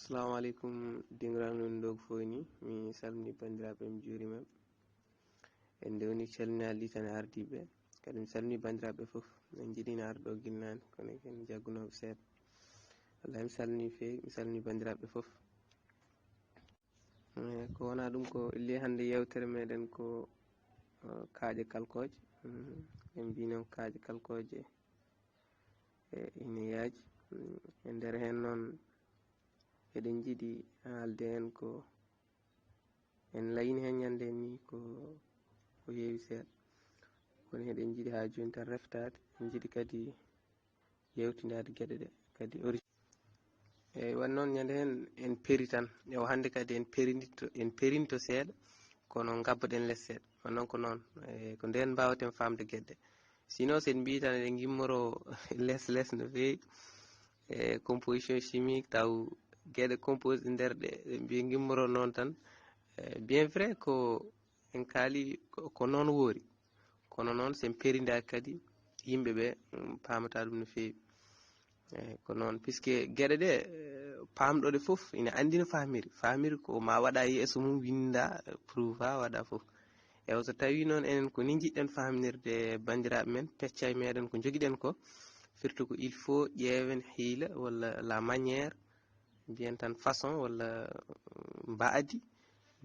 Assalamu alaikum dingram non dog foni mi salmini bandiraɓe mi juurima en nde woni calminali tan ardiɓe kadi mi salmini bandiraɓe fof en jiiɗino arɗo ginnani kono ken jaggunoɓe seeɗa wallahi mi salmini fewi mi salmini bandiraɓe fof ko wona ɗum ko illi hande yewtere meɗen ko kaaƴe kalkoje en mbi noon kaaƴe kalkoje ina yaaji e nder hen noon eɗen jiiɗi haalde hen ko en layini hen ñande ni ko heewi seeɗa kono eɗen jiiɗi ha joni tan reftade en jiiɗi kadi yewtidade gueɗe ɗe kadi eyyi wan noon ñande hen en peeri tan yo hande kadi en perinto seeɗa kono gabboɗen less seeɗa wan noon ko noon ko nden mbawaten famde gueɗe sinon sen mbi tan eɗen gimmoro less no feewi composition chimique taw gueɗe compose nder ɗe mbi gimmoro noon tan bien vrai ko en kaali ko noon woori kono noon sen peridaki kadi yimɓeɓe pamata ɗum no feewi ko noon puisque gueɗe ɗe pamɗoɗe foof ina andi no famiri ko ma waɗa yeeso mum winda prouva waɗa foof ewo so tawi noon enen ko ni jiɗɗen famnirde bandiraɓe men pecca e meɗen ko joguiɗen ko surtout ko il faut ƴeewen hiila walla la manière mbiyen tan façon walla mbaadi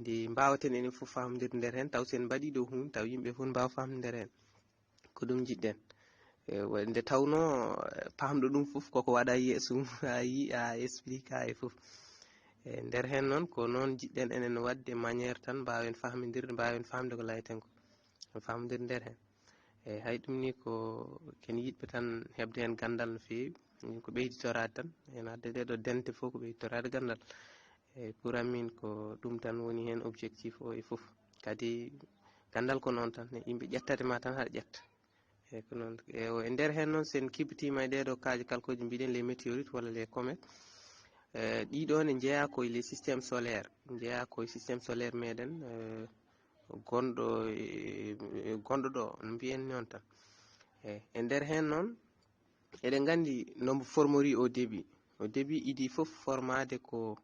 ndi mbawaten enen fof famdirde nder hen taw sen mbaɗi ɗo hunde taw yimɓe fof mbawa famde nder hen ko ɗum jiɗɗen nde tawno pamɗo ɗum fof koko waɗa yeeso mum a yi a explique ha e fof nder hen noon ko noon jiɗɗen enen wadde manière tan mbawen famidirde mbawen famde ko layten ko famdir nder hen eyyi hay ɗum ni ko ken yiɗɓe tan hebde hen gandal no fewi ko ɓeyditorade tan en adde ɗeɗo dente fof ko ɓeyditorade gandal eyyi pour amin ko ɗum tan woni hen objectif o e fof kadi gandal ko noon tan yimɓe ƴettade ma tan haɗa ƴetta eyyi ko noon e nder hen noon sen kibitima e ɗeɗo kaaje kalkoje mbiɗen les météorites walla les comètes ɗiɗo ne jeeya koye les systéme solaire jeeya koye systéme solaire meɗen gonɗo ɗo no mbiyen noon tan eyyi e nder hen noon eɗen gandi nombo formori au début idi fof formade ko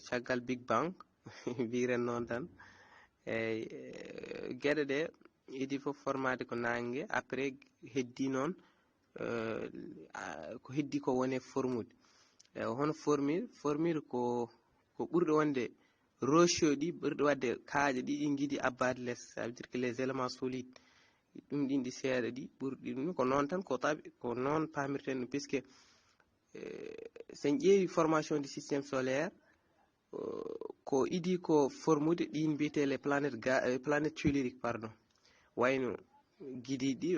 caggal big bang mbiren noon tan eyyi gueɗe ɗe idi fof formade ko nangue après heddi noon ko heddi ko wone formude hono formire ko ɓurɗo wonde rocheux ɗi ɓurɗo wadde kaaƴe ɗi jiiɗi abbade less ça veut dire que les éléments solides ɗum ɗin ɗi seeɗa ɗi ɓurɗi ɗum ko noon tan ko noon pamirten ɗum puisque sen ƴeewi formation du systéme solaire ko idi ko formude ɗin mbiyete les planètes telluriques pardon wayno guidiɗi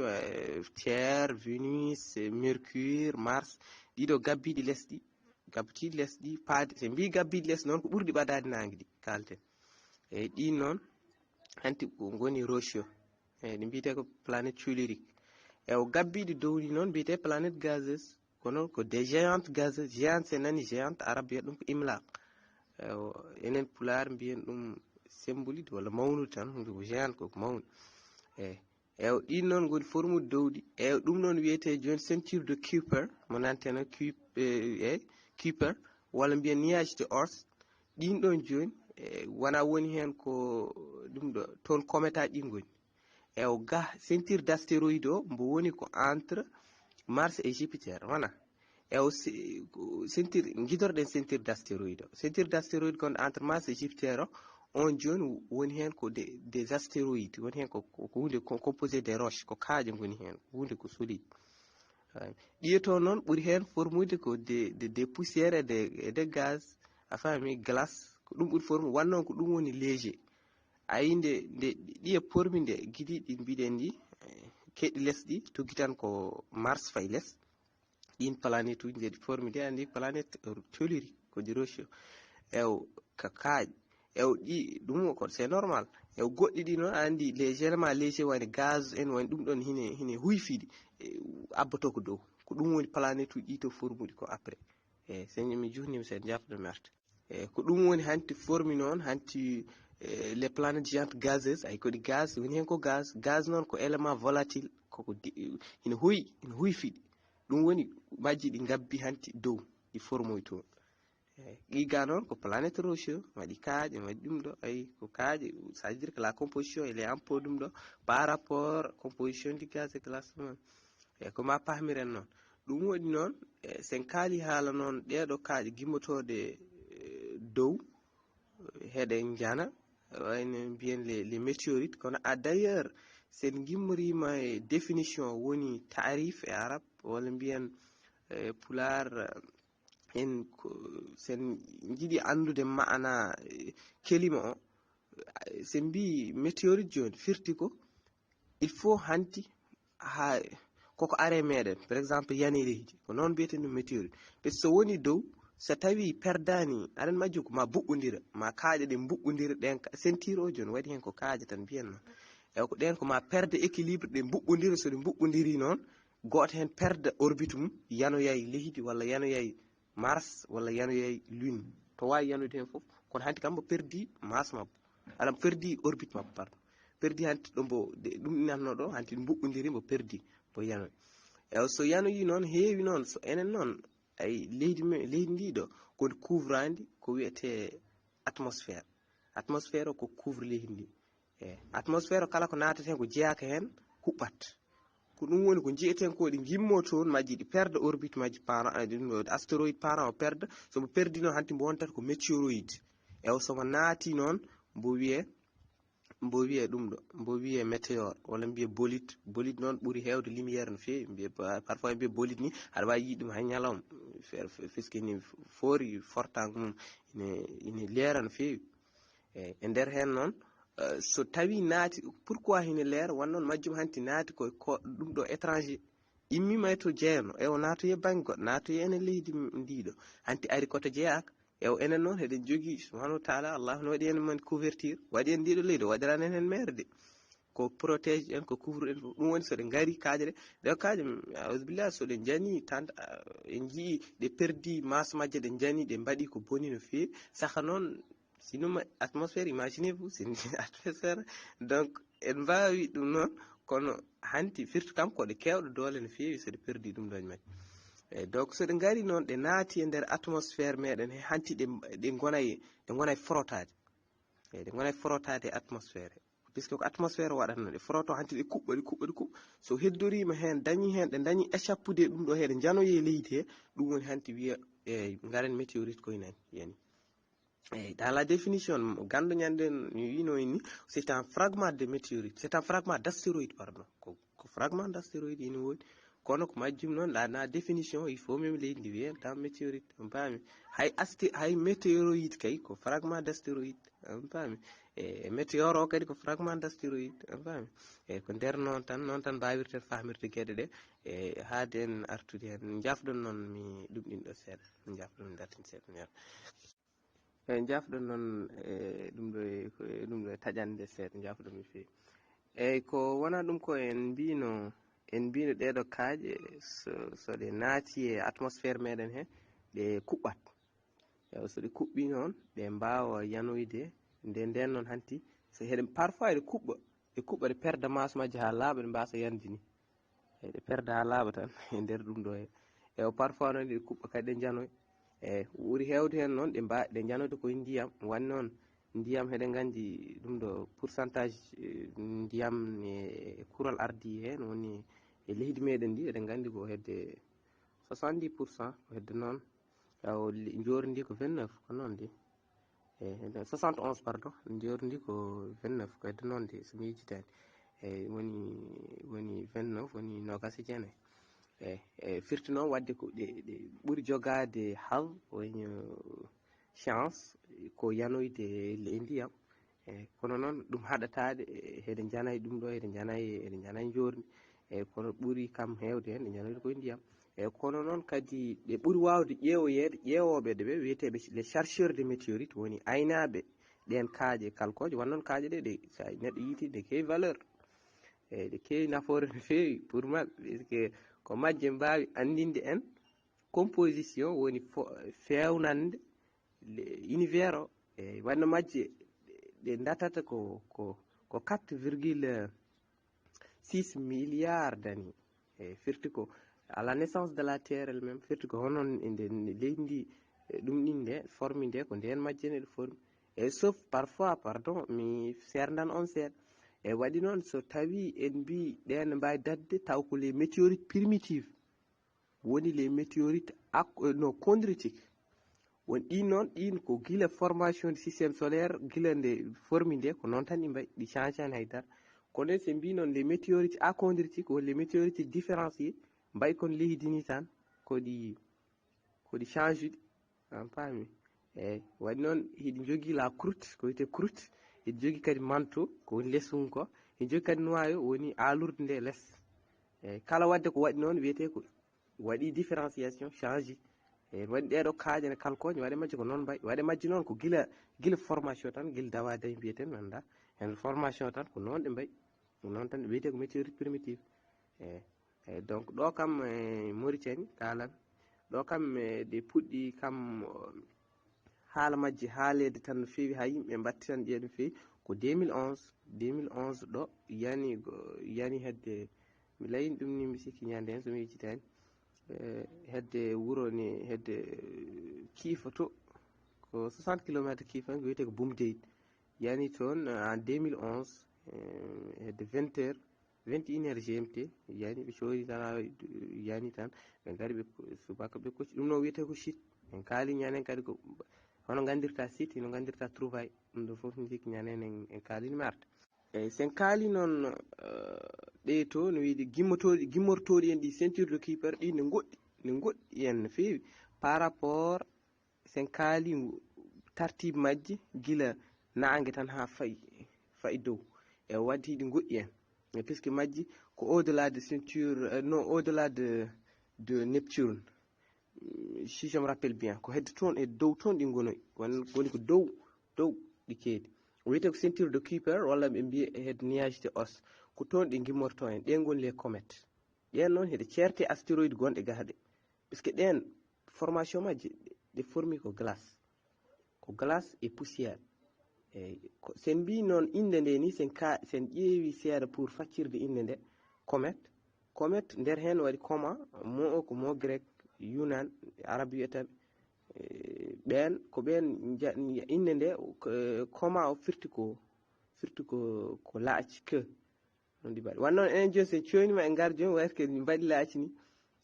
Terre Vénus Mercure Mars ɗiɗo gabbiɗi lesɗi gabbitiɗi lesɗi paade so mbi gabbiɗi less noon ko ɓurɗi ɓadade nangue ɗi kalten eyyi ɗin noon hanti ko goni rocheux eyyi ɗi mbiyete ko planète tellurique ewo gabbiɗi downi noon mbiyete planète gazeuse kono ko des géantes gazeuses géante sen nani géante arabe wiyata ɗum ko imlaq enen pular mbiyen ɗum sembolide walla mawnude tan hunde ko géante koko mawni eyyi ɗin noon goni formude dowɗi eyyi ɗum noon wiyete joni ceinture de Kuiper mo nanteno Kuiper walla mbiyen nuage de Oort ɗin ɗon joni wona woni hen ko ɗum ɗo toon comète aji ɗi goni eyyi ga ceinture d' astéroïde o mbo woni ko entre Mars et Jupiter wona eyyi ceinture guidorɗen ceinture d' astéroïde o ceinture d' astéroïde gonɗo entre Mars et Jupiter o on joni woni hen ko des astéroïdes woni hen ko hunde composé des roches ko kaaƴe goni hen hunde ko solide ɗiyeto noon ɓuuri hen formude ko des poussières et des gaz a faami glace ko ɗum ɓuuri formude wannon ko ɗum woni léger ayi nde ɗiye pormi nde guidiɗi mbiɗen ɗi keɗɗi less ɗi tugui tan ko Mars fayi less ɗin planète uji nde ɗi formi nde andi planète tellurique ko di rocheux ew ka kaaƴe ew ɗi ɗum ko c'est normal ew goɗɗi ɗi noon andi les éléments léger woni gaz en woni ɗum ɗon hine huyfiɗi abboto ko dow ko ɗum woni planète uji ɗi to formuɗi ko après eyyi sen mi juhnima sen jafɗo arta eyyi ko ɗum woni hanti formi noon hanti les planètes géantes gazeuses ay koɗi gaz woni hen ko gaz noon ko élément volatile koko ina huyfiɗi ɗum woni majji ɗi gabbi hanti dow ɗi formoy toon Giga noon ko planète rocheux waɗi kaaƴe waɗi ɗum ɗo ayi ko kaaƴe ça veut dire que la composition elle est un peu ɗum ɗo par rapport composition du gaz et glace e ko ma pahmiren noon ɗum waɗi noon sen kaali haala noon ɗeɗo kaaƴe gimmotode dow heɗen jana wayno mbiyen les météorites kono d'ailleurs sen gimmorima e définition woni tarif e arabe walla mbiyen pular en sen jiɗi andude maana kelima o sen mbi météorite joni firti ko il faut hanti ha koko are meɗen par exemple yani leydi ko noon mbiyeten ɗum météorite par so woni dow so tawi perdani aɗan majji ko ma buɓɓodira ma kaaƴe ɗe buɓɓodira ɗen ceinture o joni waɗi hen ko kaaƴe tan mbiyenno eyi ko ɗen ko ma perde équilibre ɗe buɓɓodira so ɗe buɓɓodiri noon goto hen perde orbite mum yanoyay leydi walla yanoyay mars walla yanoyay lune to wawi yanude hen foof kono hanti kam mbo perdi mas mabbo aɗa perdi orbite mabbo pardon perdi hanti ɗo mbo ɗum nanno ɗo hanti buɓɓodiri mbo perdi mbo yanoy eyi so yanoyi noon heewi noon so enen noon ay leydi ndi ɗo ko couvrandi ko wiyete atmosphére atmosphére o ko couvre leydi ndi eyi atmosphére o kala ko natata hen ko jeyaka hen huɓɓat ko ɗum woni ko jeyeten ko ɗi gimmo toon majji ɗi perde orbite majji astéroïde parent o perde somo perdi noon hanti mbo wontata ko météoroïde eyi somo naati noon mbo wiye ɗum ɗo mbo wiye météore walla mbiye bolide noon ɓuuri hewde lumiére no feewi mbiye parfois mbiye bolide ni aɗa wawi yiɗum hay ñalawma puisque ni foori fortago mum ine leera no feewi eyi e nder hen noon so tawi naati pourquoi hine leera wonnoon majjum hanti naati ko ɗum ɗo étranger immima to jeeyano e o naatoye banggue goɗɗo naatoye enen leydi ndiɗo hanti ari koto jeeyaka ewo enen noon heɗen jogui subhanahu wa taala Allah ne waɗi en men couverture waɗi en ndiɗo leydi o waɗirani en hen mere de ko protège en ko couvre en ɗum woni soɗe gaari kaaje ɗe kaaje ausbillah soɗe jani tan en jii ɗe perdi masse majje ɗe jani ɗe mbaɗi ko boni no feewi saka noon sinoma atmosphére imaginez vous c'est atmosphére donc en mbawi ɗum noon kono hanti firti kam koɗe kewɗe doole no feewi soɗe perdi ɗum ɗon majje eyi donc soɗe ngari noon ɗe naati e nder atmosphére meɗen hanti ɗe gonay frotade eyi ɗe gonay frotade e atmosphére puisque ko atmosphére waɗatno ɗe froto hanti ɗe kuɓɓa so heddorima hen ɗe dañi échappude ɗum ɗo heɗe janoye leydi he ɗum woni hanti wiya eyi garen météorite koye yani eyi dans la définition gandu ñanden mi wino ni c'est un fragment de météorite c'est un fragment d'astéroïde pardon ko fragment d'astéroïde ina woodi kono ko majjum noon na définition il faut même leydi ndi wiye dans météorite on paami hay météoroïde kay ko fragment d'astéroïde on paami e météore o kadi ko fragment d'astéroïde on paami eyi ko nder noon tan mbawirten famirde gueɗe ɗe e haade en artude hen jafɗon noon mi ɗumɗin ɗo seeɗa jafɗon mi dartin seeɗa eyi jafɗon noon ɗum ɗo taƴande seeɗa jafɗon mi feewi eyi ko wona ɗum ko en mbino ɗeɗo kaaƴe so ɗe naati e atmosphére meɗen he ɗe kuɓɓat eyi so ɗe kuɓɓi noon ɗe mbawa yanoyde nden noon hanti so heɗen parfois ɗe kuɓɓa ɗe perda masse majje ha laaɓa ɗe mbasa yande ni eyi ɗe perda ha laaɓa tan e nder ɗum ɗo he eyi parfois noon ɗe kuɓɓa kadi ɗe janoy eyi ɓuuri hewde hen noon ɗe janoyde koye ndiyam wanni noon ndiyam heɗen gandi ɗum ɗo pourcentage ndiyam e kuural ardi hen woni e leydi meɗen ndi eɗen gandi ko hedde 70% ko hedde noon jori ndi ko 29 ko noon ndi eyi 71 pardon jori ndi ko 29 ko hedde noon ndi somi yejjitani eyi woni 29 woni nogas e jeenayyi eyi firti noon wadde ko ɗe ɓuuri jogade haw woni chance ko yanoyde e ndiyam eyi kono noon ɗum haɗatade heɗe janayi ɗum ɗo eɗe janayi jordi eyi kono ɓuuri kam hewde hen ɗe janoyde koye ndiyam eyi kono noon kadi ɗe ɓuuri wawde ƴeewoyede ƴeewoɓe ɓe wiyeteɓe les chercheurs de météorite woni aynaɓe ɗen kaaƴe kalkoje wannoon kaaƴe ɗe sa neɗɗo yiiti ɗe keewi valeur eyi ɗe keewi nafoore no feewi pour maɓɓe puisque ko majje mbawi andinde en composition woni fewnande univers o eyi wanno majje ɗe datata ko 4,6 milliards d'années eyi firti ko à la naissance de la terre elle même firti ko honon nde leydi ndi ɗum ɗin nde forme nde ko nden majjene ɗo forme sauf parfois pardon mi serdan on seeɗa waɗi noon so tawi en mbi ɗen mbawi dadde taw ko les météorites primitives woni les météorites no chondritique won ɗin noon ɗin ko gila formation du systéme solaire gila nde formi nde ko noon tan ɗi mbayi ɗi change ani haydara kono se mbi noon les météorites achondritique woni les météorites différenciées mbayi kon leydi ni tan koɗi change uɗi an paami eyyi waɗi noon hiɗi jogui la croûte ko wiyete croûte hiɗi jogui kadi manteau ko woni less mum ko hiɗi jogui kadi noyau woni alurde nde less eyyi kala wadde ko waɗi noon wiyete ko waɗi différenciation change eyyi waɗi ɗeɗo kaaje ne kalkoje waɗe majje ko noon mbayi waɗe majje noon ko gila formation tan guila dawa dayi mbiyeten mi anda hen formation tan ko noon ɗe mbayi ko noon tan ɗe wiyete ko météorite primitive eyyi donc ɗo kam Mauritanie kalan ɗo kam ɗe puɗɗi kam haala majje haalede tan no fewi ha yimɓe mbatti tan ƴeewa no fewi ko 2011 ɗo yani hedde mi layini ɗum ni mi sikki ñande hen somi yejjitani hedde wuro ni hedde kiifa to ko 60 km kiifa ko wiyete ko Boumdeyid yani toon en 2011 hedde 20 heures 21 heures GMT yani ɓe coodi tan yani tan ɓe ngari ɓe subaka ɓe kocci ɗum no wiyete ko chute en kaali ñanen kadi ko hono gandirta site no gandirta trouvaille ɗum ɗo foof mi sikki ñanen en kaalini mi arta eyyi sen kaali noon ɗe to no wiide gimmortoɗi en ɗi ceinture de Kuiper ɗi ne goɗɗi en no fewi par rapport sen kaali tartibe majji gila nangue tan ha fayi dow e waddi ɗi goɗɗi en puisque majji ko au delà de ceinture non au delà de Neptune si je me rappelle bien ko hedde toon e dow toon ɗi gonoy woni ko dow ɗi keedi wiyete ko ceinture de Kuiper walla ɓe mbiya hedde nuage de Oort ko toon ɗi gimmorto en ɗen goni les comètes ɗen noon heɗe certe astéroïde gonɗe gahaɗe puisque ɗen formation majji ɗe formi ko glace et poussière eyyi sen mbi noon inde nde ni sen ƴeewi seeɗa pour faccirde inde nde comète nder hen waɗi coma mo o ko mo grec yunan arabe wiyataɓe ɓen ko ɓen inde nde coma o firti ko laaci que ɗum ɗi mbaɗi wannoon enen joni sen coynima e ngar joni wayata ke mbaɗi laaci ni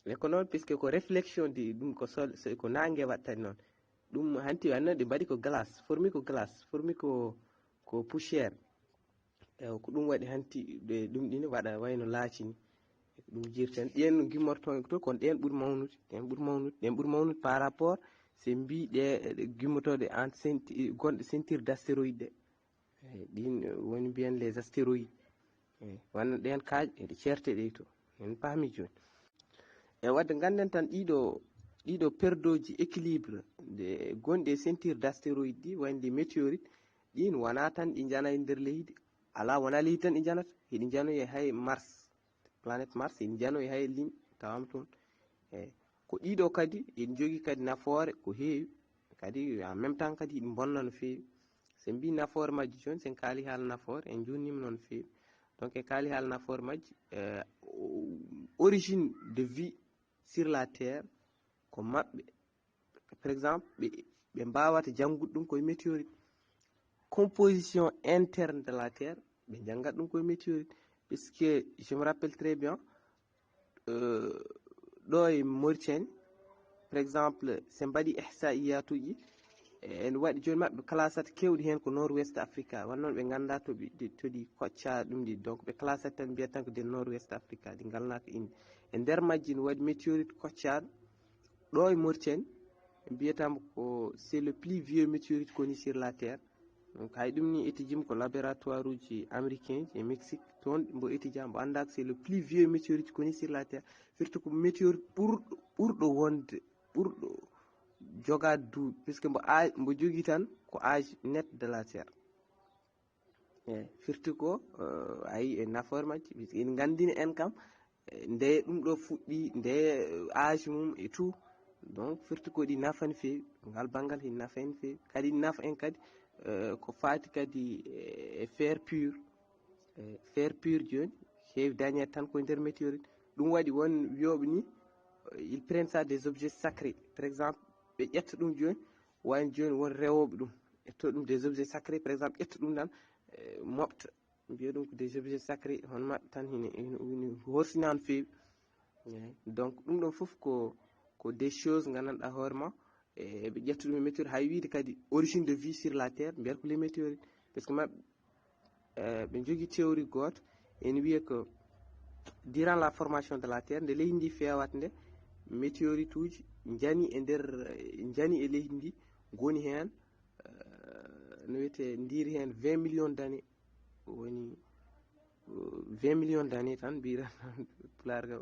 e ko noon puisque ko réflexion di ɗum ko nangue wattani noon ɗum hanti wanno ɗi mbaɗi ko glace formi ko poussière ko ɗum waɗi hanti ɗum ɗine waɗa wayno laaci ni ɗum jirten ɗen gimmorto to kono ɗen ɓuuri mawnude par rapport se mbi ɗe gimmotoɗe en gonɗe ceinture d' astéroïde ɗe ɗin woni mbiyen les astéroïdes wanno ɗen kaaje eɗe certe ɗe to en paami joni e wadde ganden tan ɗiɗo perdoji équilibre de gonɗi e ceinture d' astéroïde ɗi wayde météorite ɗin wona tan ɗi jana e nder leydi ala wona leydi tan ɗi janata hiɗi janoye hay Mars planète Mars hiɗi janoye hay ligne tawam toon ko ɗiɗo kadi hiɗi jogui kadi nafoore ko heewi kadi en même temps kadi hiɗi bonna no fewi sen mbi nafoore majji joni sen kaali haala nafoore en jurnima noon no fewi donc e kaali haala nafoore majji origine de vie sur la terre ko maɓɓe par exemple ɓe mbawata janngude ɗum koye météorite composition interne de la terre ɓe janngat ɗum koye météorite puisque je me rappelle très bien ɗo e Mauritanie par exemple se mbaɗi ihsaiyatuji en waɗi joni maɓɓe classata kewɗi hen ko nord ouest africa wannoon ɓe ganda toɗi kocca ɗum ɗi donc ɓe classata tan mbiyata tan ko des nord ouest africa ɗi galnaka inde e nder majji no waɗi météorite koccaɗo ɗo e Mauritanie mbiyatamo ko c'est le plus vieux météorite connu sur la terre donc hay ɗum ni étudie ko laboratoire uji américain e Mexique toon mbo étudia mbo anda ko c'est le plus vieux météorite connu sur la terre surtout ko météorite ɓurɗo wonde ɓurɗo jogade duuɓi puisque mbo jogui tan ko âge net de la terre eyyi firti ko ayi e nafoore majji puisque en gandini en kam nde ɗum ɗo fuɗɗi nde âge mum et tout donc firti ko ɗi nafa no fewi ngal banggal hiɗi nafa en no fewi kadi ɗi nafa en kadi ko fati kadi e fer pur joni heewi dañede tan koye nder météorite ɗum waɗi won wiyoɓe ni ils prennent ça des objets sacrés par exemple ɓe ƴetta ɗum joni wayno joni won rewoɓe ɗum ƴetto ɗum des objets sacrés par exemple ƴetta ɗum tan mofta mbiya ɗum ko des objets sacrés hono maɓɓe tan hine horsinani feewi donc ɗum ɗon fof ko des choses gandanɗa hoorema ɓe ƴetta ɗum e météorite hay wiide kadi origine de vie sur la terre mbiyata ko les météorites par ce que maɓɓe ɓe jogui théorie goto ene wiiya ko durant la formation de la terre nde leydi ndi fewata nde météorite uji jani e nder jani e leydi ndi goni hen no wiyete ndiri hen 20 millions d'années woni 20 millions d'années tan mbiɗa pular kam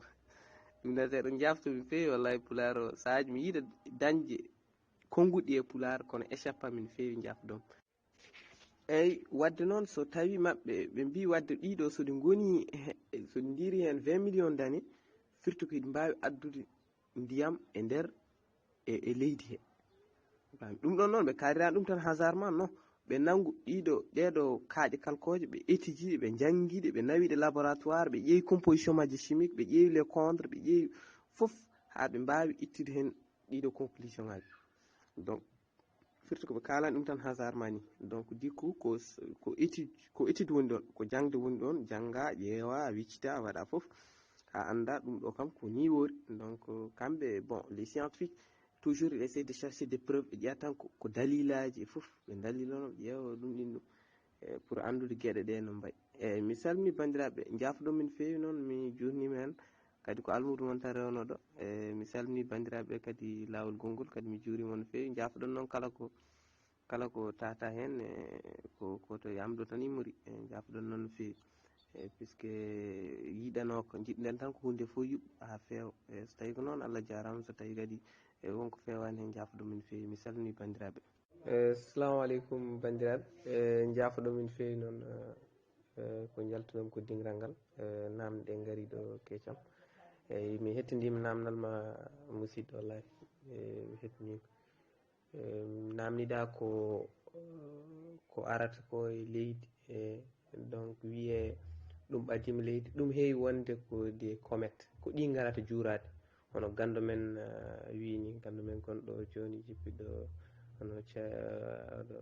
ɗum nate ɗo jaftomi feewi wallahi pular o sahaji mi yiiɗa dañde konguɗi e pular kono échappe amin feewi jafdom eyyi wadde noon so tawi maɓɓe ɓe mbi wadde ɗiɗo soɗi goni soɗi ndiri hen 20 millions d'années firti ko yiɗi mbawi addude ndiyam e nder e leydi he ɗum ɗon noon ɓe kalirani ɗum tan hasardement non ɓe nangu ɗeɗo kaaƴe kalkoje ɓe étudie ɓe jangguiɗe ɓe nawiɗe laboratoire ɓe ƴeewi composition majje chimique ɓe ƴeewi les condres ɓe ƴeewi foof ha ɓe mbawi ittude hen ɗiɗo conclusion ngaji donc firti koɓe kalani ɗum tan hasardement ni donc du coup ko étude woni ɗon ko jangde woni ɗon jangga ƴeewa wiccita waɗa foof ha anda ɗum ɗo kam ko ni wori donc kamɓe bon les scientifiques toujours il essaie de chercher des preuves ɓe ƴeewa tan ko dalilaji e foof ɓe dalilono ɓe ƴeewa ɗum ɗin ɗum pour andude gueɗe ɗe no mbayi eyyi mi salmini bandiraɓe jafɗon min feewi noon mi jurnima hen kadi ko almudo moon tan rewnoɗo mi salmini bandiraɓe kadi lawol gongol kadi mi juurima no feewi jafɗon noon kala ko tata hen koto yamdo tan immori jafɗon noon no feewi puisque yiɗano ko jiɗɗen tan ko hunde fof yuɓɓ ha feewa so tawi ko noon Allah jarama so tawi kadi wonko fewani hen jafɗon min feewi mi salmini bandiraɓe assalamu aleykum bandiraɓe jafoɗon min feewi noon ko jaltuɗon ko dingal ngal namde gaari ɗo keccam eyyi mi hettidima namdal ma musidɗo wallahi mi hettinima namdiɗa ko arata ko e leydi donc wiye ɗum ɓaddima leydi ɗum heewi wonde ko des comètes ko ɗi garata juurade hono gandu men wini gandu men gonɗo joni jippiɗo hono ɗo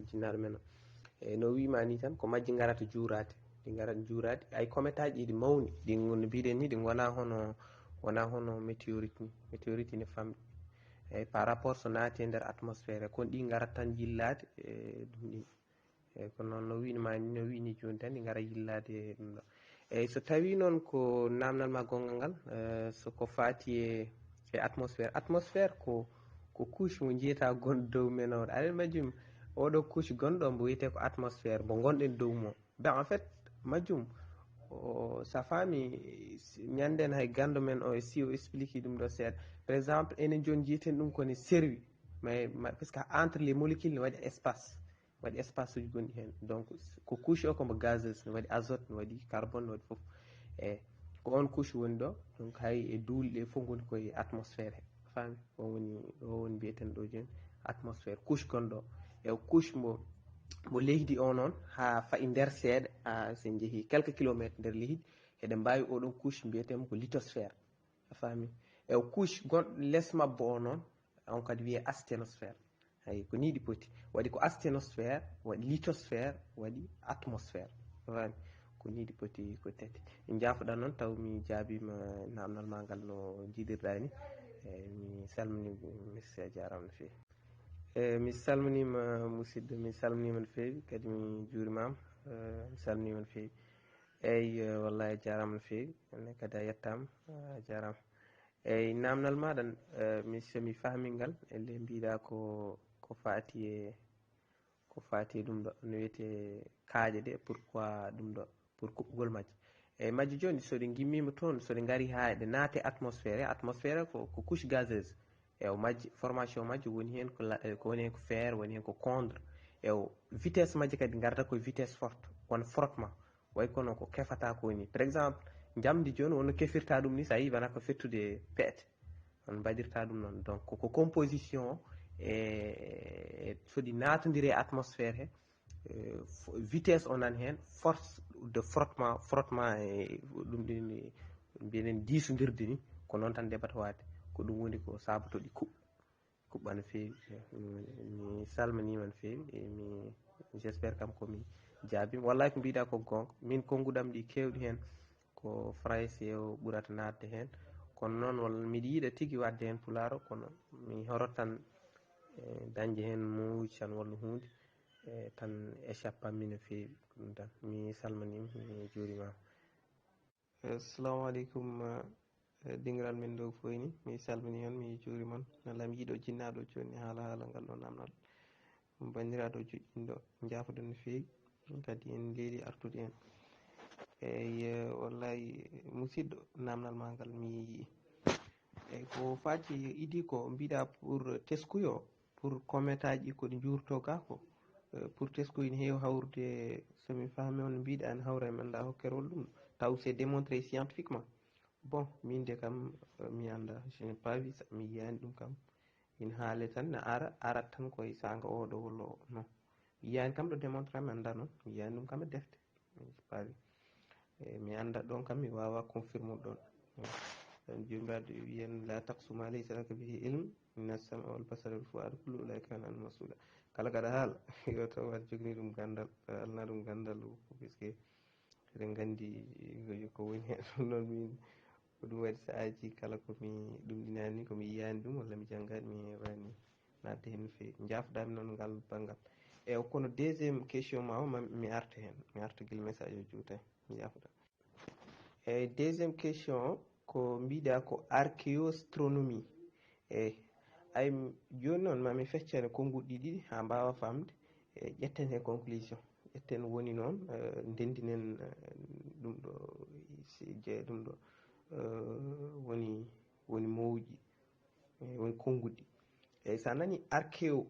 jinnaɗo men o eyyi no wimani tan ko majji garata juurade ɗi garata juurade ay comète aji ɗi mawni ɗi no mbiɗen ni ɗi wona hono météorite ni météorite ine famɗi eyyi par rapport so naati e nder atmosphére kono ɗi garat tan yillade ɗum ɗin eyyi ko noon no wini joni tan ɗi gara yillade ɗum ɗo eyyi so tawi noon ko namdal ma gongal ngal soko fati e atmosphére ko couche mo jiyata gonɗo dow men o aɗa majjum oɗo couche gonɗo mbo wiyete ko atmosphére mo gonɗen dow mo ben en fait majjum sa faami ñanden hay gandu men o si o explique ɗum ɗo seeɗa par exemple enen joni jiyeten ɗum kone serwi mais parce que entre les molécules ne waɗi espace uji gonɗi hen donc ko couche o komo gazeuse ne waɗi azote ne waɗi carbone ne waɗi foof eyyi ko on couche woni ɗo donc hay e duuಳಿ ɗe foof goni koye atmosphére he faami o woni mbiyeten ɗo joni atmosphére couche gonɗo e couche mo leydi o noon ha fayi nder seeɗa ha sen jeehi quelques kilométres nder leydi eɗen mbawi oɗon couche mbiyetemo ko lithosphére a faami e couche gonɗo less mabbo o noon on kadi wiye asténosphére hay ko ni ɗi poti waɗi ko asténosphére waɗi lithosphére waɗi atmosphére faami ko ni ɗi poti ko tati jafoɗa noon taw mi jaabima namdal ma ngal no jiɗirɗa ni mi salmini merci a jarama no fewi mi salminima musidɗo mi salminima no fewi kadi mi juurimama mi salminima no fewi eyyi wallahi a jarama no fewi ane kadi a yettama a jarama eyyi namdal maɗa somi faami ngal elle mbiɗa ko fati e ɗum ɗo no wiyete kaaƴe ɗe pourquoi ɗum ɗo pour kuɓɓugol majje eyyi majje joni soɗe gimmima toon soɗe gaari ha ɗe naate atmosphére ko couche gazeuse ewo majje formation majje woni hen ko woni hen ko fer woni hen ko condre ewo vitesse majje kadi garda koye vitesse forte kono frottement way kono ko kefata ko ni par exemple jamdi joni wonno kefirta ɗum ni sa yi wona ko fettude peete on mbaɗirta ɗum noon donc ko composition e soɗi natodiri e atmosphére he vitesse o nan hen force de frottement e ɗum ɗin mbiɗen diisodirde ni ko noon tan ɗeɓata wade ko ɗum woni ko sabato ɗi kuɓɓa kuɓɓa no feewi. Mi salminima no feewi j'espére kam komi jaabima. Wallahi ko mbiɗa ko gonga, min konnguɗam ɗi kewɗi hen ko français o ɓurata nadde hen, kono noon walla miɗa yiiɗa tigui wadde hen pularo, kono mi horot tan dañde hen mowuji tan walla hunde tan échappe ammi no feewi. ɗum tan mi salminima mi juurimama. Assalamu aleykum dingiral men dow foyni, mi salmini on mi juurima on. Allah mi yiiɗo jinnaɗo joni haala ngal ɗo namdal bandiraɗo joƴƴinɗo, jafoɗon no feewi kadi en leeli artude hen. Eyi wallahi musidɗo namdal ma ngal mi yii. Eyyi ko fati idi ko mbiɗa pour teskuyo pour cometaji koɗi jurto ga ko pour teskuyo ne heewi hawrude, somi faami on mbiɗa ne hawra e manda hokkerol ɗum taw c'est démontré scientifiquement. Bon min de kam mi anda, je n'ai pas vu ça, mi yiyani ɗum kam ina haale tan ne arat tan koye sanga oɗo walla o, non mi yiyani kam ɗo démontré, mi anda noon, mi yiyani ɗum kam e defte, mi anda ɗon kam mi wawa confirme ɗon. jomiraɗo wiyen la taqsu ma laysa laka bihi ilm inna sama wal basara wal fuada kullu ulaika kana anhu mas'ula. Kala kaɗa haala yo taw aɗa jogani ɗum gandal, alna ɗum gandal puisque eɗen gandi ko woni hen. ɗum noon min ko ɗum waɗi saahaji kala komi ɗumɗinani komi yiyani ɗum walla mi janggani mi hewani nadde hen no feewi. Jafodami noon ngal banggal. Eyyi kono deuxiéme question ma o mi arta hen, mi arta guila message o juutani, mi yafoɗa. Eyyi deuxiéme question o ko mbiɗa ko archéostronomie. Eyyi ay joni noon mami feccane konguɗi ɗiɗi ha mbawa famde ƴetten hen conclusion, ƴetten woni noon ndendinen ɗum ɗo ɗum ɗo woni mowuji woni konguɗi. Eyyi sa nani archéo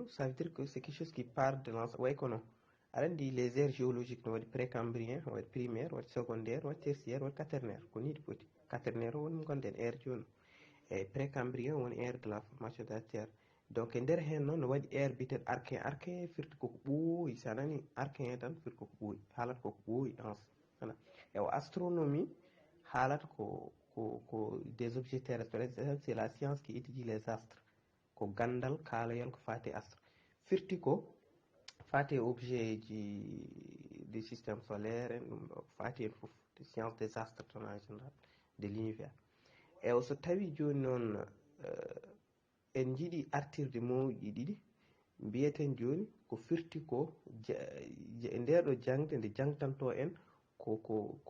ça veut dire que c'est quelque chose qui part de l'ancien, way kono aɗa andi les aires géologiques no waɗi précambrien, waɗi primaire, waɗi secondaire, waɗi tertiaire, waɗi quaternaire, ko ni ɗi poti. Quaternaire o woni mo gonɗen aire joni, eyyi précambrien woni aire de la formation de la terre. Donc e nder hen noon no waɗi aire biteɗo archéen. Archéen firti koko ɓooyi, sa nani archéen tan firti koko ɓooyi, haalata koko ɓooyi voilà. Ewa astronomie haalata ko des objets terrestres, par exemple c'est la science qui étudie les astres, ko gandal kaalayal ko fati astre. Firti ko fati objet ji du système solaire en ɗum ɗo fati en foof, de science des astres tan en général, de l'univers. Eyi so tawi joni noon en jiiɗi artirde mawuji ɗiɗi, mbiyeten joni ko firti ko ndeɗo jangde nde jangtanto en koko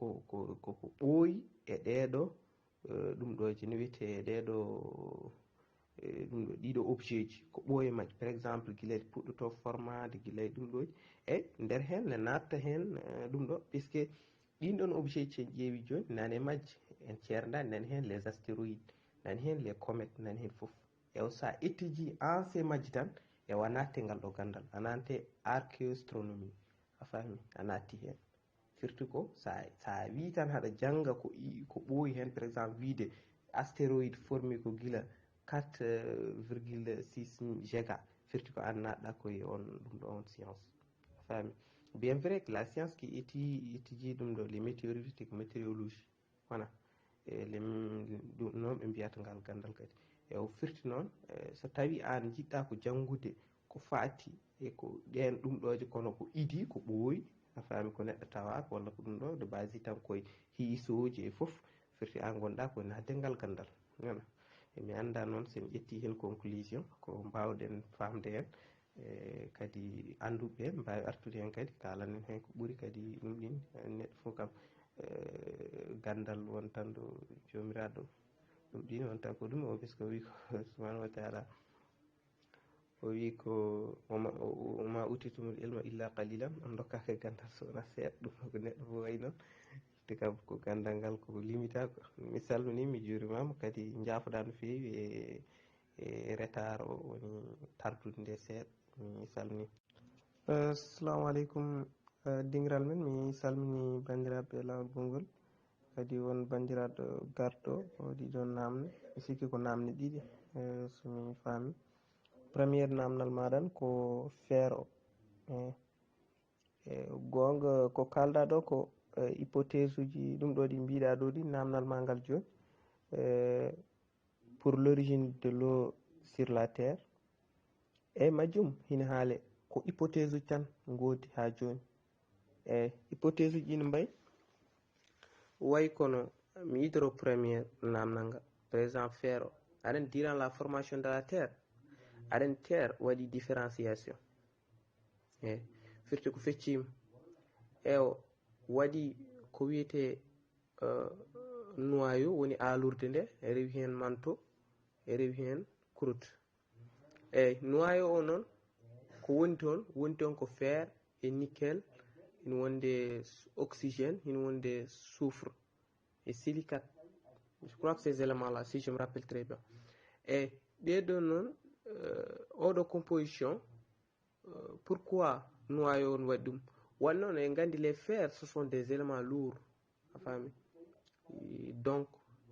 ɓooyi e ɗeɗo ɗum ɗo je no wiyete ɗeɗo ɗum ɗo ɗiɗo objet ji ko ɓooye majji. Par exemple guilay puɗɗoto formade, guilay ɗum ɗo e nder hen ne natta hen ɗum ɗo, puisque ɗin ɗon objet ji en ƴeewi joni nane majji en ceerdani, nani hen les astéroïdes, nani hen les comètes, nani hen foof. Ewa sa étudie ancien majji tan ewa natte ngal ɗo gandal, a nante archéostronomie, a faami, a natti hen. Firti ko sa wi tan haɗa janga ko ɓooyi hen, par exemple wiide astéroïde formé ko gila 4,6 giga, firti ko an natɗa koye on ɗum ɗo on science, a faami. Bien vrai que la science qui étudie ɗum ɗo les météorites et météorologie, voilà, ɗum noon ɓe mbiyata ngal gandal kadi. E o firti noon so tawi an jiɗɗa ko jangude ko fati e ko ɗen ɗum ɗoje kono ko idi ko ɓooyi, a faami, ko neɗɗo tawaka walla ko ɗum ɗo de base tan koye hiisoji e foof, firti an gonɗa koye nadde ngal gandal, voilà. E mi anda noon sen ƴetti hen conclusion ko mbawɗen famde hen, kadi anduɓe ɓe mbawi artude hen kadi kalanen hen ko ɓuuri kadi ɗum ɗin. Neɗɗo foof kam gandal won tan ɗo jomiraɗo ɗum ɗin won tan ko ɗum o, puisque o wi ko subhanahu wa taala o wi ko wama utitumul ilma illa qalilan, on dokkaka gandal sowona seeɗa. ɗum ko neɗɗo fo wayi noon te kam ko gandal ngal ko limitago. Mi salmini mi juurimama kadi jafoɗa no feewi e retard o woni tardude nde seeɗa, mi salmini. Assalamu aleykum dingiral men, mi salmini bandiraɓe lawol gongol, kadi won bandiraɗo garɗo o ɗiɗon namde, mi sikki ko namde ɗiɗi somi faami. Premiére namdal maɗan ko fer o, gonga ko kalɗa ɗo ko hypothèse uji ɗum ɗo ɗi mbiɗa ɗo ɗi namdal ma ngal joni, pour l'origine de l'eau sur la terre e majjum hina haale ko hypothèse uji tan ngoodi ha joni. Hypothèse uji ɗi no mbayi way kono mi hydro première namnanga par exemple fer o aɗen durant la formation de la terre aɗen terre waɗi différenciation firti ko feccima o waɗi ko wiyete noyau woni alurde nde rewi hen manteau e rewi hen croûte. Noyau o noon ko woni toon ko fer et nickel, hino wonde oxygène, hino wonde soufre et silicate. Je crois que ces éléments-là, si je me rappelle très bien. Et ɓeɗo noon oɗo composition pourquoi noyau on waɗi ɗum wonno no en gandi les fers ce sont des éléments lourds a faami. Donc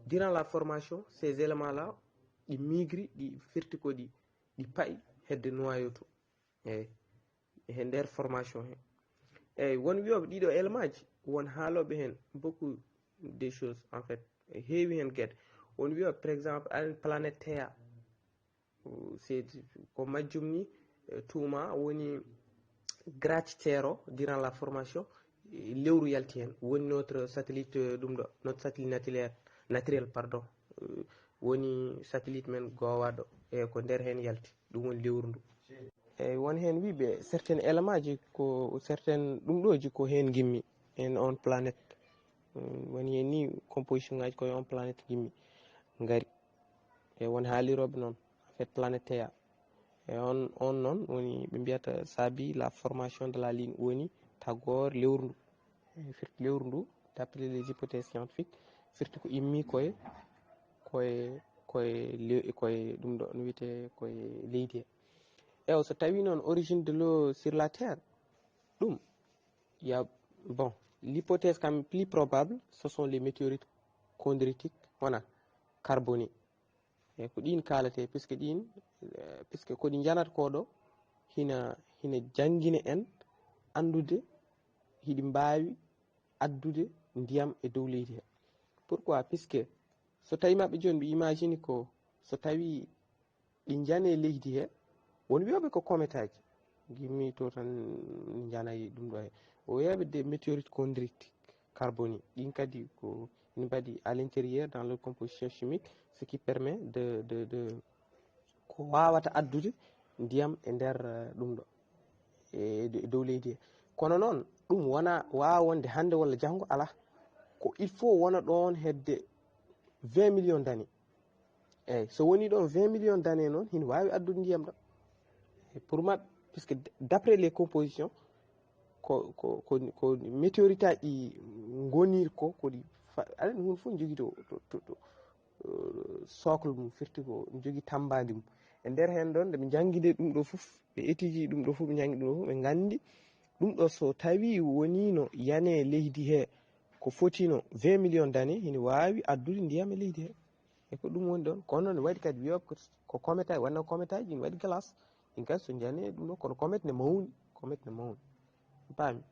durant la formation ces éléments-là ɗi migri ɗi firti ko ɗi paayi hedde noyau to e nder formation he. Eyyi won wiyoɓe ɗiɗo élément ji won haaloɓe hen beaucoup des choses en fait heewi hen gueɗe. Won wiyoɓe par exemple aɗen planète Théa c'est ko majjum ni tuuma woni gratitaire o durant la formation lewru yalti hen woni notre satellite ɗum ɗo notre satellite naturel pardon woni satellite men gowaɗo e ko nder hen yalti ɗum woni lewru ndu. Eyyi won hen wiɓe certaine élément ji ko certaine ɗum ɗoji ko hen gimmi en on planète woni hen ni composition ngaji koye on planète gimmi ngari e won haaliroɓe noon en fait planète Théa e on noon woni ɓe mbiyata saabi la formation de la ligne woni tagore lewru ndu firti lewru ndu d'après les hypothèses scientifiques firti ko immi koye ɗum ɗo no wiyete koye leydi he. So tawi noon origine de l'eau sur la terre ɗum ya bon l'hypothèse quand même plus probable ce sont les météorites chondritiques wona carboniques e ko ɗin kalate puisque ɗin puisque ko ɗi janata koɗo hina jangina en andude hiɗi mbawi addude ndiyam e dow leydi he. Pourquoi puisque so tawi maɓɓe joni ɓe imagine ko so tawi ɗi jane leydi he won wiyoɓe ko comète aji gimmi to tan janayi ɗum ɗo he o wiyaɓe des météorites chondriques carboniques ɗin kadi ko ina mbaɗi à l'intérieur dans leur composition chimique ce qui permet de ko wawata addude ndiyam e nder ɗum ɗo e dow leydi he. Kono noon ɗum wona wawa wonde hande walla janggo ala ko il faut wona ɗon hedde 20 millions d'années. Eyyi so woni ɗon 20 millions d'années noon hina wawi addude ndiyam ɗam pour maɓɓe puisque d'après les compositions ko météorite aji ɗi goniri koɗi aɗa hunde fof jogui to socle mum firti ko jogui tambadi mum e nder hen ɗon ndeɓe jangguide ɗum ɗo foof ɓe étudie ɗum ɗo foof ɓe jangui ɗum ɗo foof ɓe gandi ɗum ɗo so tawi wonino yane leydi he ko fotino 20 millions d'années hina wawi addude ndiyam e leydi he e ko ɗum woni ɗon kono noon waɗi kadi wiyoɓe ko comète aji wonno comète aji ne waɗi glace ɗin kadi so jani ɗum ɗo kono comète ne mawni paami.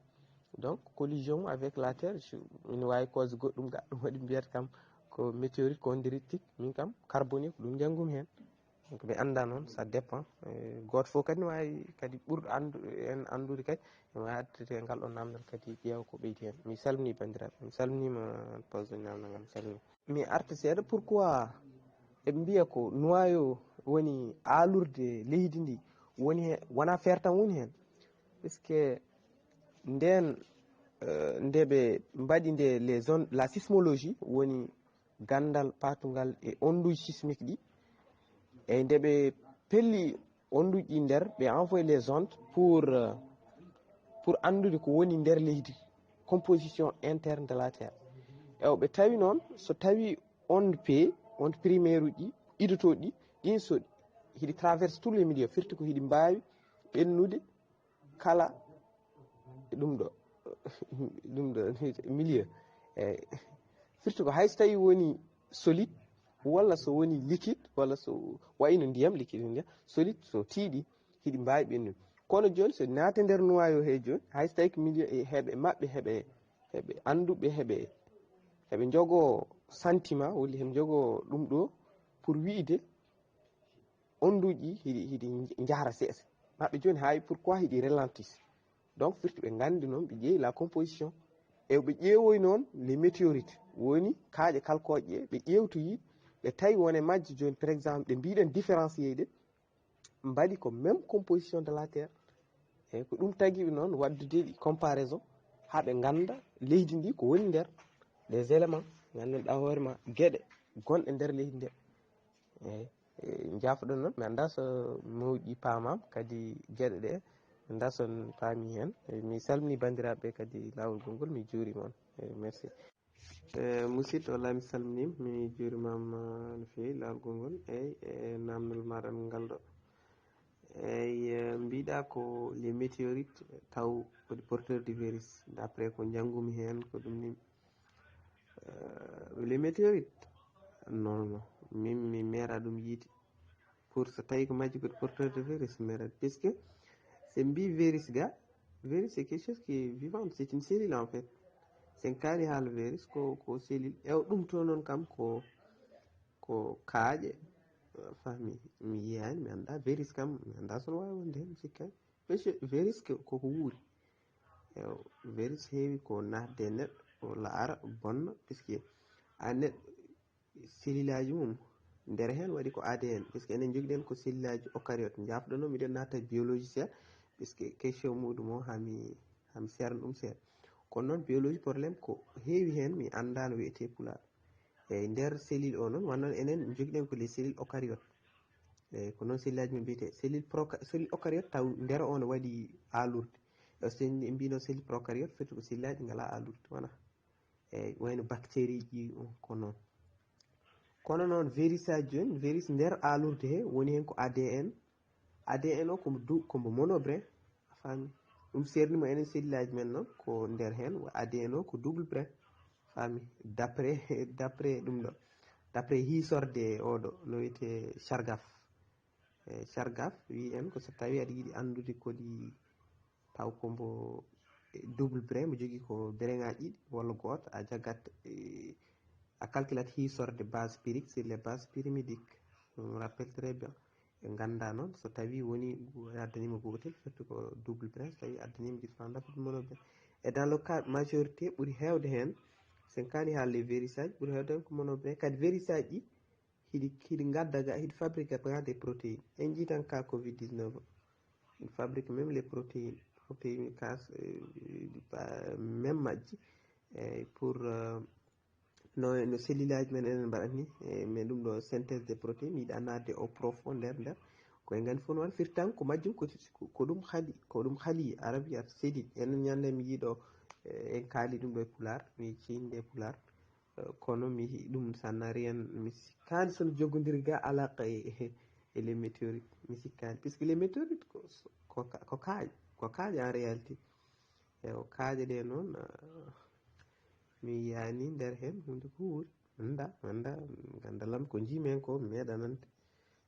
Donc collision avec la terre ina wawi cause goɗɗum ga ɗum waɗi mbiyata kam ko météorite chondritique min kam carbonique ɗum janggumi hen donc ɓe anda noon ça dépend goto foof kadi ne wawi kadi ɓurɗo en andude kadi ne wawi addete ngal ɗon namdal kadi ƴeewa ko ɓeydi hen. Mi salmini bandiraɓe mi salminima pose namdal mi salmini mi arta seeɗa pourquoi eɓe mbiya ko noyau woni alurde leydi ndi woni hen wona fer tan woni hen puisque nden ndeɓe mbaɗi nde les zones la sismologie woni gandal patugal e onduji sismique ɗi e ndeɓe pelli onduji ɗi nder ɓe envoyé les ondes pour andude ko woni nder leydi composition interne de la terre ewo ɓe tawi noon so tawi onde primaire uji idotoɗi ɗin so hiɗi traverse tous les milieux firti ko hiɗi mbawi ɓennude kala ɗum ɗo milieu firti ko hayso tawi woni solide walla so woni liquide walla so wayno ndiyam liquide ndiyam solide so tiiɗi hiɗi mbawi ɓennude kono joni so naate nder noyau he joni hayso tawi ko milieu e heeɓe mabɓe heeɓe anduɓe heeɓe jogo sentiment woni heeɓe jogo ɗum ɗo pour wiide onduji hiɗi jahra seesa maɓɓe joni hawi pourquoi hiɗi ralentis donc firti ɓe gandi noon ɓe ƴeewi la composition e ɓe ƴeewoy noon les météorites woni kaaƴe kalkoje ɓe ƴewtoyi ɓe tawi wone majje joni par exemple ɓe mbiɗen différencier ɗe mbaɗi ko même composition de la terre eyyi ko ɗum tagiɓe noon waddude ɗi comparaison ha ɓe ganda leydi ndi ko woni nder des éléments gandanɗa hoorema gueɗe gonɗe nder leydi nde eyyi jafoɗon noon mi anda so mawɗi pamam kadi gueɗe ɗe mi anda son paami hen mi salmini bandiraɓe kadi lawol gongol mi juurima on eyyi merci musidɗo walla mi salminima mi juurimama no fewi lawol gongol eyyi e namdol maɗa ngal ɗo eyyi mbiɗa ko les météorites taw kodi porteur de virus d' après ko janggumi hen ko ɗum ni les météorites non min mi meeɗa ɗum yiide pour so tawi ko majji kodi porteur de virus mi meeɗa puisque c'est mbi virus ga virus c'est quelque chose qui est vivant c'est une cellule en fait sen kaali haala virus ko cellule ew ɗum to noon kam ko kaaƴe fami mi yiyani mi anda virus kam mi anda sono wawi wonde hen mi sikkani virus koko wuuri ew virus heewi ko natde e neɗɗo walla ara bonna puisque a neɗɗo cellule aji mum nder hen waɗi ko ADN puisque enen jogui ko cellule aji eucaryote jafɗo noon miɗen natta biologie seeɗa puisque question muɗum o hami serna ɗum seeɗa kono noon biologie probléme ko heewi hen mi anda no wiyete pulaar eyyi nder cellule o noon wannoon enen jogui ko les cellules eucaryote eyyi ko noon cellule aji men mbiyete cellule eucaryote taw nder o ne waɗi alurde sen mbino cellule procaryote firti ko cellule aji ngala alurde wona eyyi wayno bactérie ji ko noon kono noon virus aji joni virus nder alurde he woni hen ko ADN o kombo monobrin a faami ɗum sernimo enen cellule aji men noon ko nder hen ADN o ko double brin faami d' après ɗum ɗo d' après hisorde oɗo no wiyete Chargaff wi en ko so tawi aɗa yiiɗi andude kodi taw kombo double brin mo jogui ko brin ngaji ɗiɗi walla goto a jaggat a calculat hisorde base pyrrique sur les bases pyrimidiques je me rappelle très bien ɓe ganda noon so tawi woni addanima gotel firti ko double brin so tawi addanima ɗiɗi fa dafata monobrin et dans le cas majorité ɓuuri hewde hen sen kaali haala les virus aji ɓuuri hewde hen ko monobrin kadi virus aji hiɗi gadda ga hiɗi fabrique ga des protéines en jii tan cas covid 19 il fabrique même les protéines cas même majji pour no cellule aji men enen mbaɗat ni mais ɗum ɗo synthèse des protéines yiɗa nadde au profond nder koye gandi fof no waɗa firti tan ko majjum ko ɗum haali arabi at sédit enen ñande mi yiiɗo en kaali ɗum ɗo e pular mi cinde e pular kono mi ɗum ça n'a rien mi sikkani sono joggodiri ga alaqa e les météorites mi sikkani puisque les météorites ko kaaƴe en réalité eyo kaaƴe ɗe noon mi yiyani nder hen hunde ko wuuri mi anda gandalam ko jiimi hen ko mi meeɗa nande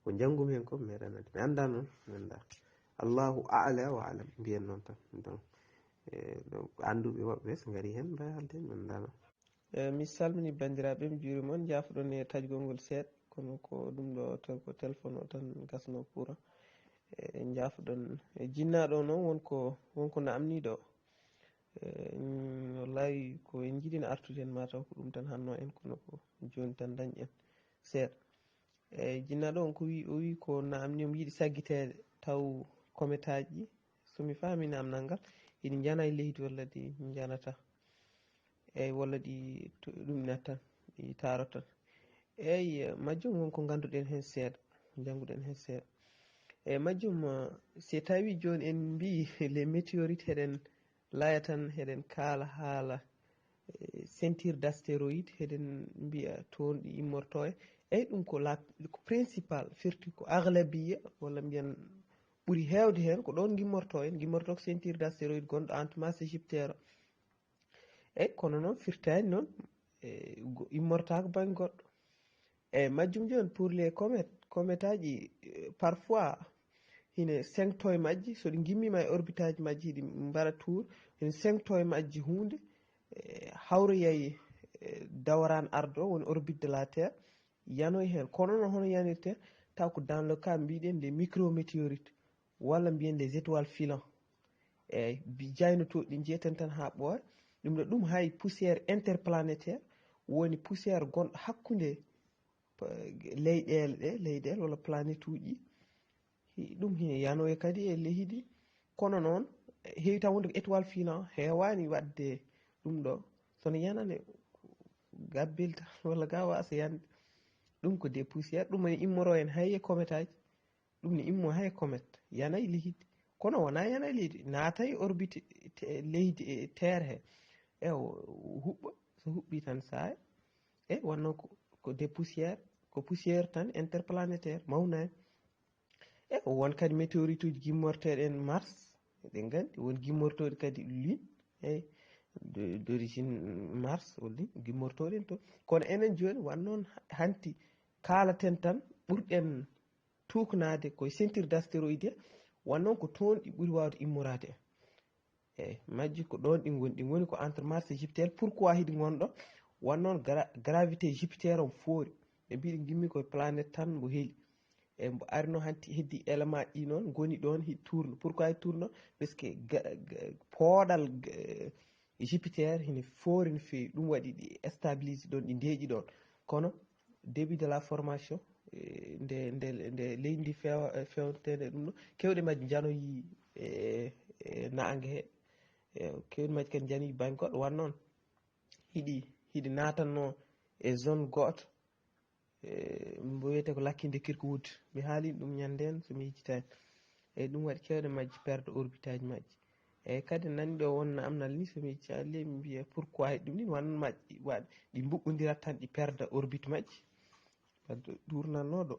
ko janggumi hen ko mi meeɗa nande mi anda noon mi anda allahu a'la wa alam mbiyen noon tan donc anduɓe woɓɓe so gaari hen mbawi haalde mi anda noon mi salmini bandiraɓe mi juurima on jafoɗon e taƴgol ngol seeɗa kono ko ɗum ɗo taw ko téléphone o tan gasno courant jafoɗon jinnaɗo noon wonko namniɗo wallahi ko en jiiɗino artude hen mataw ko ɗum tan hanno en kono ko joni tan dañ en seeɗa eyyi jinnaɗo on ko o wi ko namni omo yiiɗi saggitede taw comète aji somi faami namdal ngal hiɗi jana e leydi walla ɗi janata eyyi walla ɗi ɗumnata tan ɗi tarot tan eyyi majjum wonko ganduɗen hen seeɗa jangguɗen hen seeɗa eyyi majjum si tawi joni en mbi les météorites heɗen laaya tan heɗen kaala haala ceinture d' astéroïde heɗen mbiya toon ɗi immorto eyyi ɗum ko principal firti ko aglabiya walla mbiyan ɓuuri hewde hen ko ɗon guimmorto ko ceinture d' astéroïde gonɗo entre Mars et Jupiter eyyi kono noon firtani noon immortaka banggue goɗɗo eyyi majjum joni pour les comète aji parfois hine sengto e majji so ɗi gimmima e orbite aji majji ɗi mbaɗa tour hine sengto e majji hunde hawroyay dawran ardo woni orbite de la terre yanoy hen kono noon hono yanirte taw ko dans le cas mbiɗen des micrométéorites walla mbiyen des étoiles filants eyyi jaynotoɗi ɗi jeeten tan ha ɓooya ɗum ɗo ɗum hay poussiére interplanétaire woni poussiére gonɗo hakkude leyɗele ɗe leyɗele walla planète uji ɗum hine yanoya kadi e leydi kono noon heewi taw wonde ko étoile filant heewani wadde ɗum ɗo sono yanane gabbel tan walla ga wasa yande ɗum ko des poussiére ɗum ne immoro en hay e comète aji ɗum ne immo hay e comète yanayi leydi kono wona yanayi leydi naatay orbite leydi terre he huɓɓa so huɓɓi tan saaya wonno ko des poussiére ko poussiére tan interplanétaire mawnani won kadi météorite uji gimmorteɗe en Mars eɗen gandi won gimmortoɗe kadi Lune d' origine Mars woni gimmortoɗe en to kono enen joni wannoon hanti kalaten tan ɓurɗen tuknade koye ceinture d' astéroïde wonnoon ko toon ɗi ɓuuri wawde immorade majji ko ɗon ɗi goni ko entre Mars et Jupiter pourquoi hiɗi gonɗo wonnoon gravité Jupiter o foori ɓe mbi ɗi gimmi koye planète tan mbo heeli mbo arino hanti heddi élément ɗi noon goni ɗon hiɗi tourno pourquoi hiɗi tourno par ce que pooɗal Jupiter hine foori no fewi ɗum waɗi ɗi stabilise ɗon ɗi deeƴi ɗon kono début de la formation nde leydi ndi fewnetede ɗum ɗo kewɗe majji janoyi nangue he kewɗe majji kadi janoyi banggue goɗɗo wannoon hiɗi natanno e zone goto mbo wiyete ko lakkinde Kirkwood mi haalino ɗum ñanden somi yejjitani ɗum waɗi kewɗe majji perde orbite aji majji kadi nani ɗo won namdal ni somi yejjitani mi mbiya pourquoi heɗi ɗum ni wanno majji ɗi mbuɓɓodirat tan ɗi perda orbite majji tournannoɗo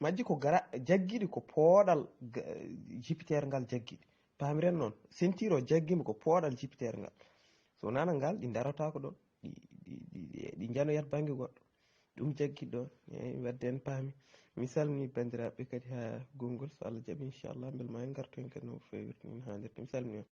majji ko jagguiɗi ko pooɗal Jupiter ngal jagguiɗi pamiren noon ceinture o jagguima ko pooɗal Jupiter ngal so wonano ngal ɗi darotako ɗon ɗi janoyat banggue goɗɗo ɗum jaggi ɗon wadde en paami mi salmini bandiraɓe kadi ha gongol so Allah jaaɓi inchallah beele ma en gartu hen kadi no fewirta ni hannirta mi salmini on